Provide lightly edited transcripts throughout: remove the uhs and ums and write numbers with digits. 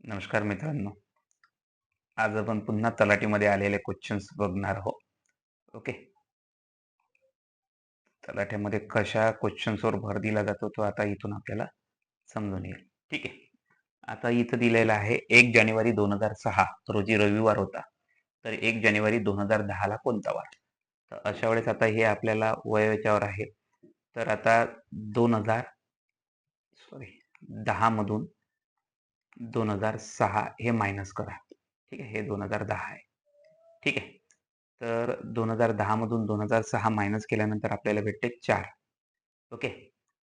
नमस्कार मित्रांनो. आज आपण पुन्हा तलाठीमध्ये आलेले क्वेश्चन्स बघणार आहोत. ओके. तलाठ्यामध्ये कशा क्वेश्चन्सवर भर दिला जातो तो आता इथून आपल्याला समजून येईल. ठीक आहे. आता इथं दिलेलं आहे 1 जानेवारी 2006 रोजी रविवार होता. तर 1 जानेवारी 2010 ला कोणता वार? तर अशा वेळेस आता हे आपल्याला वयाच्यावर आहे. तर आता 10 मधून 2006 हे मायनस करा. ठीक आहे. हे 2010 आहे. ठीक आहे. तर 2010 मधून 2006 मायनस केल्यानंतर आपल्याला भेटते 4. ओके.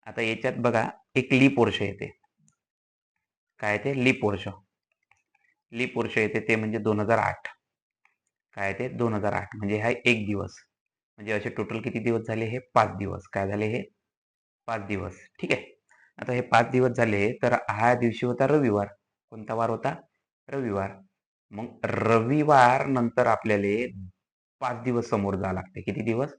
आता याच्यात बघा एक लीप वर्ष येते. काय ते? लीप वर्ष. लीप वर्ष येते ते म्हणजे 2008. काय ते? 2008 म्हणजे हा एक दिवस. म्हणजे असे टोटल किती दिवस झाले? हे 5 दिवस. काय झाले हे? 5 दिवस. ठीक आहे. आता हे 5 दिवस झाले तर हा दिवशी होता रविवार. कोणता वार होता? रविवार. मग रविवार नंतर आपल्याला 5 दिवस समोर जावं लागते. किती दिवस?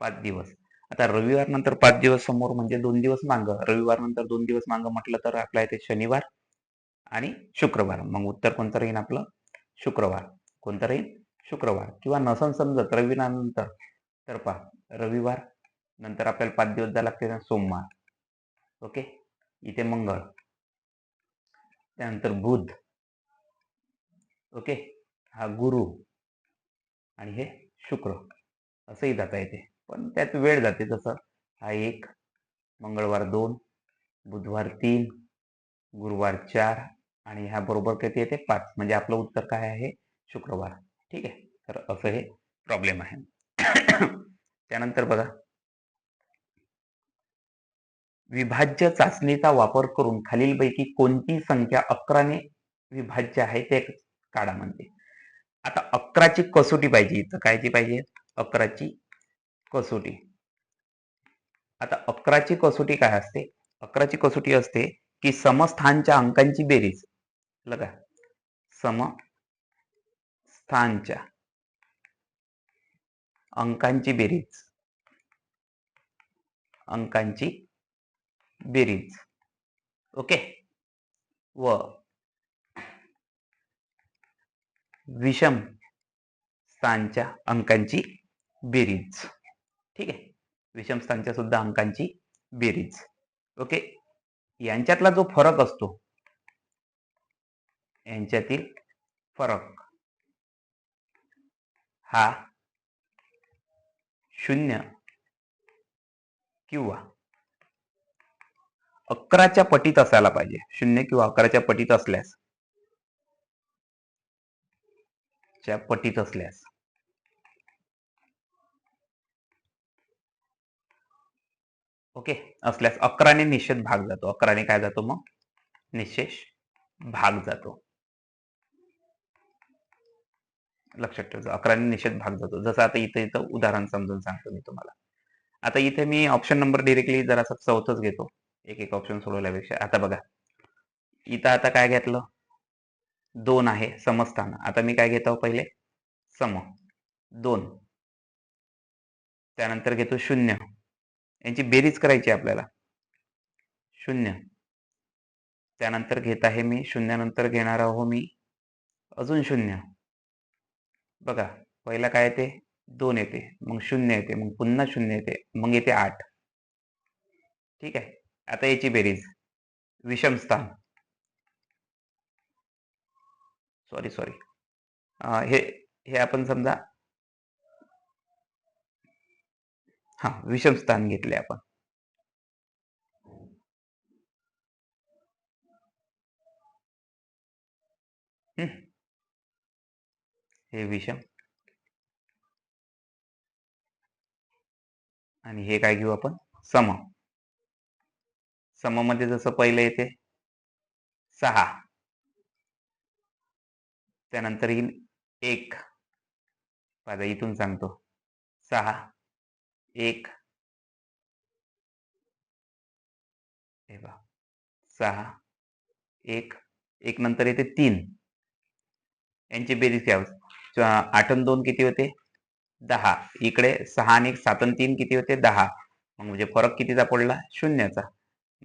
5 दिवस. आता रविवार नंतर 5 दिवस समोर म्हणजे 2 दिवस मागं. रविवार नंतर 2 दिवस मागं म्हटलं तर आपल्या इथे शनिवार आणि शुक्रवार. मग उत्तर कोणतं राहील आपलं? शुक्रवार. कोणतं राहील? शुक्रवार. किंवा नसन समजत रविवारानंतर तर पहा रविवार नंतर आपल्याला 5 दिवस जावं लागते सोमवार. ओके. इथे मंगळ. त्यानंतर बुध. ओके. हा गुरु आणि हे शुक्र असंही जाता येते. पण त्यात वेळ जाते. जसं हा 1, मंगळवार 2, बुधवार 3, गुरुवार 4 आणि ह्या बरोबर किती येते? 5. म्हणजे आपलं उत्तर काय आहे? शुक्रवार. ठीक आहे. तर असं हे प्रॉब्लेम आहे. त्यानंतर बघा विभाज्य चाचणीचा वापर करून खालीलपैकी कोणती संख्या 11 ने विभाज्य आहे ते काढा म्हणते. आता 11ची कसोटी पाहिजे. इथं कायची पाहिजे? 11ची कसोटी. आता 11ची कसोटी काय असते? 11ची कसोटी असते की समस्थानच्या अंकांची बेरीज. बघा समस्थानच्या अंकांची बेरीज. अंकांची बेरीज. ओके. व विषम स्थानच्या अंकांची बेरीज. ठीक आहे. विषम स्थानच्या सुद्धा अंकांची बेरीज. ओके. यांच्यातला जो फरक असतो यांच्यातील फरक हा 0 किंवा 11च्या पटीत असायला पाहिजे. 0 किंवा 11च्या पटीत असल्यास ओके असल्यास 11ने निश्चित भाग जातो. 11ने काय जातो? मग निशेष भाग जातो. लक्षात ठेवायचं. 11ने निषेध भाग जातो. जसं आता इथं उदाहरण समजून सांगतो मी तुम्हाला. आता इथे मी ऑप्शन नंबर डिरेक्टली जरासा चौथच घेतो. एक ऑप्शन सोडवल्यापेक्षा. आता बघा इथं आता काय घेतलं? 2 आहे समस्थान. आता मी काय घेतो पहिले? सम 2. त्यानंतर घेतो 0. यांची बेरीज करायची आपल्याला. 0. त्यानंतर घेत आहे मी 0 नंतर घेणार आहो मी अजून 0. बघा पहिला काय येते? 2 येते. मग 0 येते. मग पुन्हा 0 येते. मग येते 8. ठीक आहे. आता याची बेरीज. विषम स्थान. सॉरी. हे आपण समजा विषम स्थान घेतले आपण. हे विषम आणि हे काय घेऊ आपण? सम. सम मध्ये जसं पहिलं येते 6. त्यानंतर येईल 1. आता इथून सांगतो 6 1 हे बघा 6 1 1 नंतर येते 3. यांची बेरीज घ्यावी. 8 आणि 2 किती होते? 10. इकडे 6 आणि 7 आणि 3 किती होते? 10. मग म्हणजे फरक कितीचा पडला? 0चा.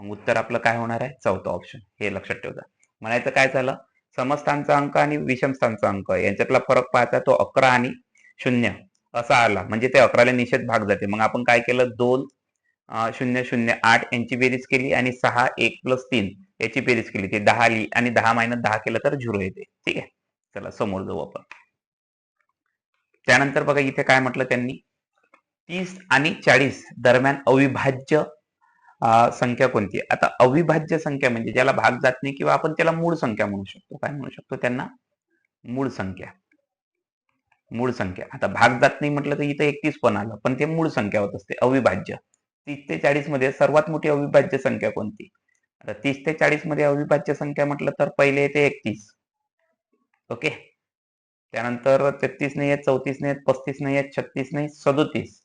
मग उत्तर आपलं काय होणार आहे? चौथा ऑप्शन. हे लक्षात ठेवा. म्हणायचं काय झालं? समस्थानचा अंक आणि विषमस्थानचा अंक यांच्यातला फरक पाहता तो 11 आणि 0 असा आला, म्हणजे ते 11ला निषेध भाग जाते. मग आपण काय केलं, 2 0 0 8 यांची बेरीज केली आणि 6 1 + 3 याची बेरीज केली, ती 10 आली आणि 10 - 10 केलं तर 0 येते. ठीक आहे, चला समोर जाऊ आपण. त्यानंतर बघा इथे काय म्हटलं त्यांनी, 30 आणि 40 दरम्यान अविभाज्य संख्या कोणती? आता अविभाज्य संख्या म्हणजे ज्याला भाग जात नाही किंवा आपण त्याला मूळ संख्या म्हणू शकतो. काय म्हणू शकतो त्यांना? मूळ संख्या. मूळ संख्या. आता भाग जात नाही म्हटलं तर इथं 31 पण आलं, पण ते मूळ संख्या होत असते, अविभाज्य. 30 ते 40 मध्ये सर्वात मोठी अविभाज्य संख्या कोणती? आता 30 ते 40 मध्ये अविभाज्य संख्या म्हटलं तर पहिले येते 31. ओके. त्यानंतर 33 नाही आहेत, 34 नाही आहेत, 35 नाही आहेत, 36 नाही, 37,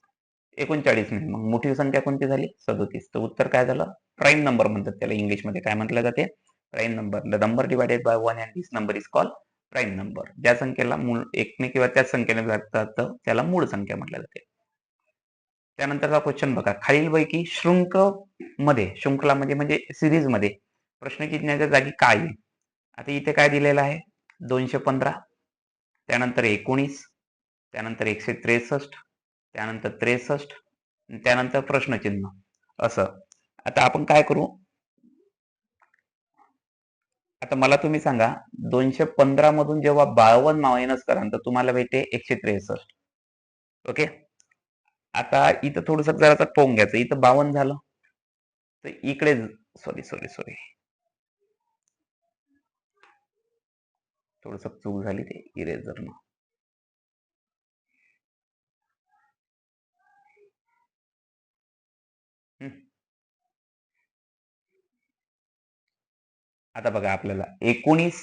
39 नाही. मग मोठी संख्या कोणती झाली? 37. तर उत्तर काय झालं? प्राईम नंबर म्हणतात त्याला इंग्लिशमध्ये. काय म्हटलं जाते? Prime number. The number divided by 1 and this number is called prime number. ज्या संख्येला मूळ एकने किंवा त्याच संख्येने जातात त्याला मूळ संख्या म्हटलं जाते. त्यानंतरचा क्वेश्चन बघा, खालीलपैकी शृंखला म्हणजे सिरीज मध्ये प्रश्न चिन्हाच्या जागी काय येईल? आता इथे काय दिलेलं आहे? 215, त्यानंतर 19, त्यानंतर 163, त्यानंतर 63, त्यानंतर प्रश्नचिन्ह असं. आता आपण काय करू, आता मला तुम्ही सांगा, 215 मधून जेव्हा 52 मायनस कराल तर तुम्हाला भेटे 163. ओके. आता इथं थोडस जरा पोंग घ्यायचं, इथं 52 झालं तर इकडे सॉरी थोडस चूक झाली, ते इरेजर न. आता बघा, आपल्याला 19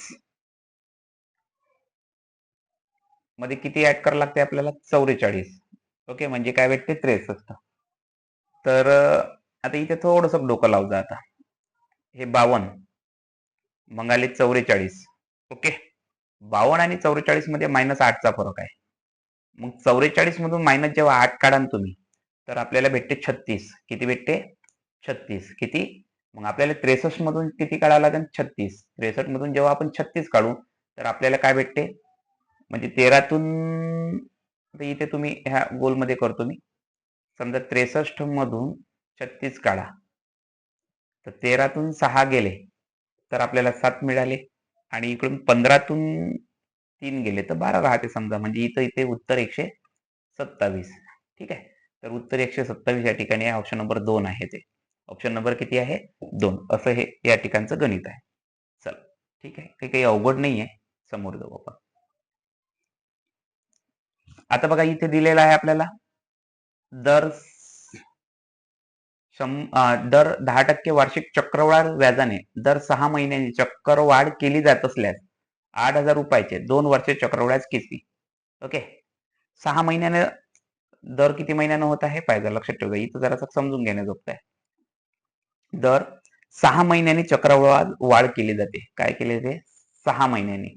मध्ये किती ऍड करावं लागते आपल्याला? 44. ओके, म्हणजे काय भेटते? 63. तर आता इथे थोडस डोकं लावजा. आता हे 52 मग आले 44. ओके, 52 आणि 44 मध्ये -8चा फरक आहे. मग 44 मधून मायनस जेव्हा 8 काढा तुम्ही तर आपल्याला भेटते 36. किती भेटते? 36. किती? मग आपल्याला 63 मधून किती काढावं लागेल? 36. 63 मधून जेव्हा आपण 36 काढू तर आपल्याला काय भेटते? म्हणजे 13तून, इथे तुम्ही ह्या गोलमध्ये करतो मी, समजा 63 मधून 36 काढा तर 13तून 6 गेले तर आपल्याला 7 मिळाले आणि इकडून 15तून 3 गेले तर 12 राहते समजा. म्हणजे इथे उत्तर 127. ठीक आहे, तर उत्तर 127 या ठिकाणी ऑप्शन नंबर 2 आहे. ते ऑप्शन नंबर किती आहे? 2. असं हे या ठिकाणचं गणित आहे. चल, ठीक आहे, ते काही अवघड नाहीये. समोर जाऊ आपण. आता बघा इथे दिलेला आहे आपल्याला, दर 10% वार्षिक चक्रवाढ व्याजाने दर 6 महिन्यांनी चक्रवाढ केली जात असल्यास 8,000 रुपयाचे 2 वर्षे चक्रवाढ किती? ओके, 6 महिन्याने दर किती महिन्यानं होत आहे पाहिजे, लक्षात ठेवा. इथं जरा समजून घेण्याजोगत आहे. दर 6 महिन्यांनी चक्रवाढ वाढ केली जाते. काय केले ते? 6 महिन्यांनी.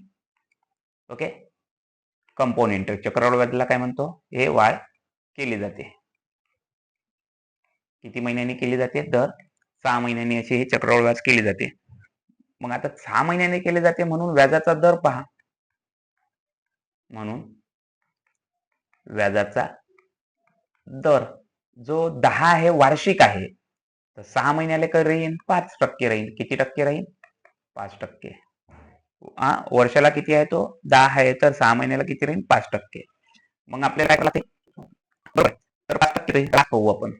ओके, कंपोनेंट चक्रवाढ व्याजाला काय म्हणतो? हे वाढ केली जाते. किती महिन्यांनी केली जाते? दर 6 महिन्यांनी अशी ही चक्रवाढ व्याज केली जाते. मग आता 6 महिन्यांनी केले जाते म्हणून व्याजाचा दर पहा. म्हणून व्याजाचा दर जो 10 आहे, वार्षिक आहे, तर 6 महिन्याला काय राहील? 5% राहील. किती टक्के राहील? 5%. वर्षाला किती आहे तो? 10 आहे, तर 6 महिन्याला किती राहील? 5%. मग आपल्याला काय करायचं? बरोबर, तर 5% राहील. पाहू आपण.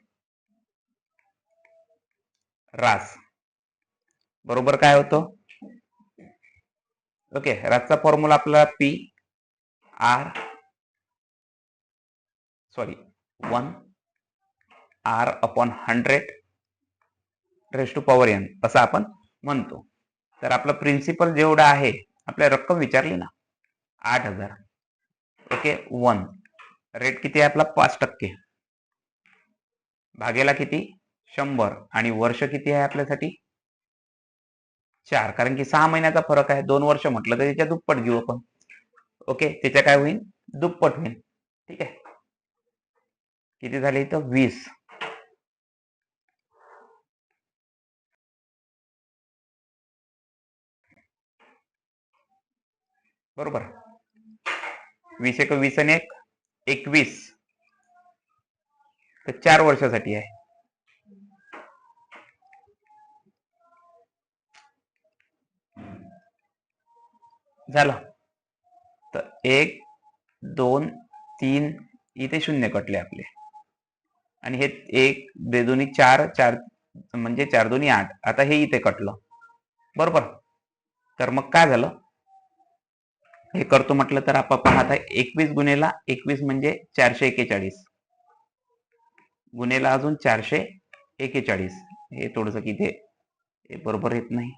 रास बरोबर काय होतं? ओके, रासचा फॉर्म्युला आपला (1 R/100 raise to power n) असं आपण म्हणतो. तर आपलं प्रिन्सिपल जेवढं आहे, आपल्या रक्कम विचारली ना 8,000. ओके, 1 रेट किती आहे आपला? 5%. भागेला किती? 100. आणि वर्ष किती आहे आपल्यासाठी? 4. कारण की 6 महिन्याचा फरक आहे. 2 वर्ष म्हटलं तर त्याच्या दुप्पट घेऊ आपण. ओके, त्याच्या काय होईल? दुप्पट होईल. ठीक आहे, किती झाले इथं? 20. बरोबर. 20 एक 20 आणि 1 21, तर 4 वर्षासाठी आहे. झालं. तर 1 2 3 इथे शून्य कटले आपले, आणि हे 1 2 4 4 म्हणजे 4 2 8. आता हे इथे कटलं, बरोबर. तर मग काय झालं, हे करतो म्हटलं तर आपण पाहता 21 गुणेला 21 म्हणजे 441 गुणेला अजून 441. हे थोडस किती हे बरोबर येत नाही.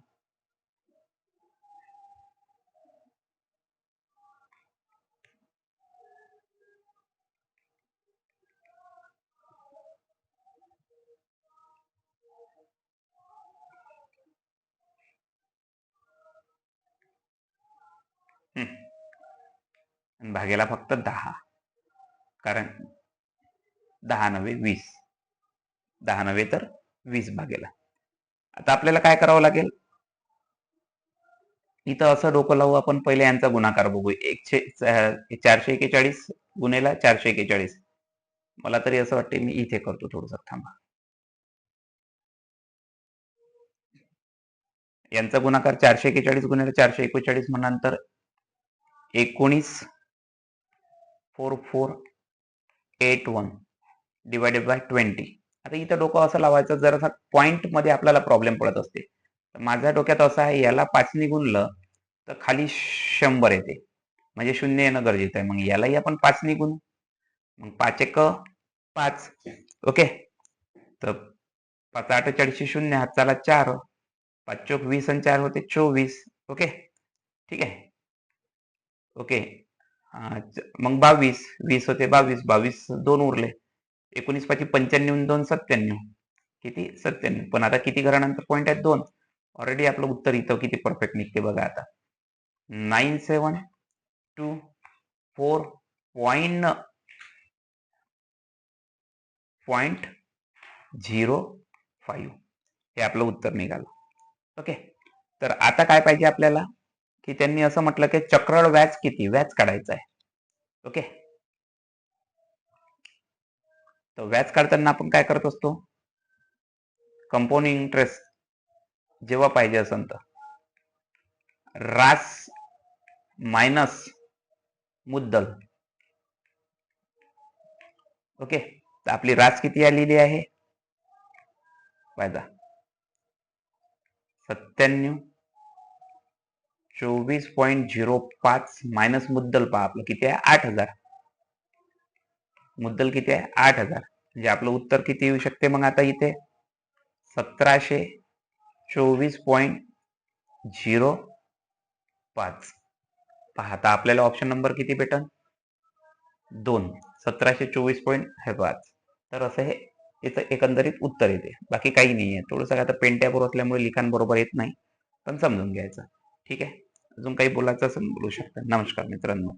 भागेला फक्त 10, कारण 10 नव्हे 20, 10 नव्हे तर 20 भागेला. आता आपल्याला काय करावं लागेल, इथं असं डोकं लावू आपण, पहिले यांचा गुणाकार बघू. 441 गुणेला 441. मला तरी असं वाटते मी इथे करतो, थोडस थांबा. यांचा गुणाकार 441 गुणिले 441 म्हटल्यानंतर 194481 डिवायडेड बाय 20. आता इथं डोकं असं लावायचं, जरासा पॉइंट मध्ये आपल्याला प्रॉब्लेम पडत असते. माझ्या डोक्यात असं आहे, याला 5 ने गुणलं तर खाली 100 येते, म्हणजे 0 येणं गरजेचं आहे. मग यालाही आपण 5 ने गुणू, मग 5 एक 5. ओके. तर 5 8 40, 0 हाताला 4, 5 चोक 20 आणि 4 होते 24. ओके, ठीक आहे. ओके, मग 22, 20 होते 22, 22 2 उरले, 19 5 95 2 97, किती 97. पण आता किती घरानंतर पॉईंट आहेत 2. ऑलरेडी आपलं उत्तर इथं किती परफेक्ट निघते बघा आता. 9724.05 हे आपलं उत्तर निघालं. ओके. तर आता काय पाहिजे आपल्याला, की त्यांनी असं म्हटलं की चक्रवाढ व्याज किती, व्याज काढायचं आहे. ओके. तर व्याज काढताना आपण काय करत असतो, कंपाऊंडिंग इंटरेस्ट जेव्हा पाहिजे असेल तर रास मायनस मुद्दल. ओके. तर आपली रास किती आलेली आहे, पाहिजे 9724.05 मायनस मुद्दल. पहा आपलं किती आहे, 8000. मुद्दल किती आहे, 8000. म्हणजे आपलं उत्तर किती येऊ शकते मग आता इथे, 1724.05. पहा आता आपल्याला ऑप्शन नंबर किती भेटन, 2. 1724.5. तर असं हे याचं एकंदरीत उत्तर येते, बाकी काही नाही आहे. थोडंसं आता पेन टॅबवर असल्यामुळे लिखाण बरोबर येत नाही, पण समजून घ्यायचं. ठीक आहे. अजून काही बोलायचं असेल बोलू शकता. नमस्कार मित्रांनो.